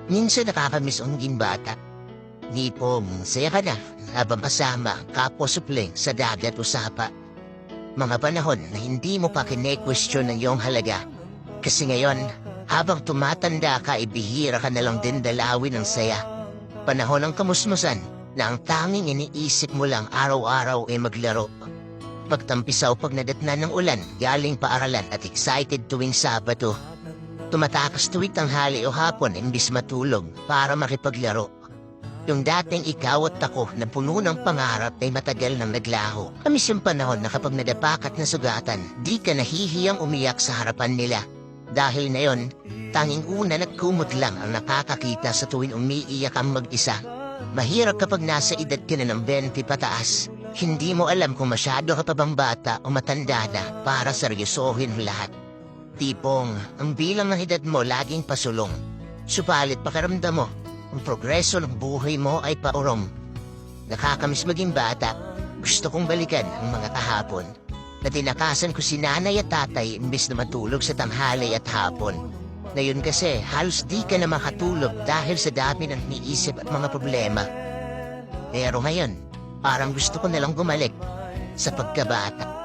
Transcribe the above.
Minsan nakakamiss ang naging bata. Tipong saya ka na habang kasama kapwa supling sa dagat o sapa. Mga panahon na hindi mo pa kine-question ang iyong halaga. Kasi ngayon, habang tumatanda ka, ibihira ka na lang din dalawin ng saya. Panahon ng kamusmusan na ang tanging iniisip mo lang araw-araw ay maglaro. Pagtampisaw pag nadatnan ng ulan, galing paaralan at excited tuwing Sabado. Tumatakas tuwing tanghali o hapon imbis matulog para makipaglaro. Yung dating ikaw at ako na puno ng pangarap ay matagal nang naglaho. Kamis yung panahon na kapag nadapakat na sugatan, di ka nahihiyang umiyak sa harapan nila. Dahil na yon, tanging una at kumot lang ang nakakakita sa tuwing umiiyak ang mag-isa. Mahirap kapag nasa edad ka na ng 20 pataas. Hindi mo alam kung masyado ka pa bang bata o matanda na para seryosohin lahat. Tipong, ang bilang ng edad mo laging pasulong. Subalit pakiramdam mo, ang progreso ng buhay mo ay paurong. Nakakamiss maging bata, gusto kong balikan ang mga kahapon. Na tinakasan ko si nanay at tatay imbis na matulog sa tanghali at hapon. Ngayon kasi, halos di ka na makatulog dahil sa dami ng niisip at mga problema. Pero ngayon, parang gusto ko nalang gumalik sa pagkabata.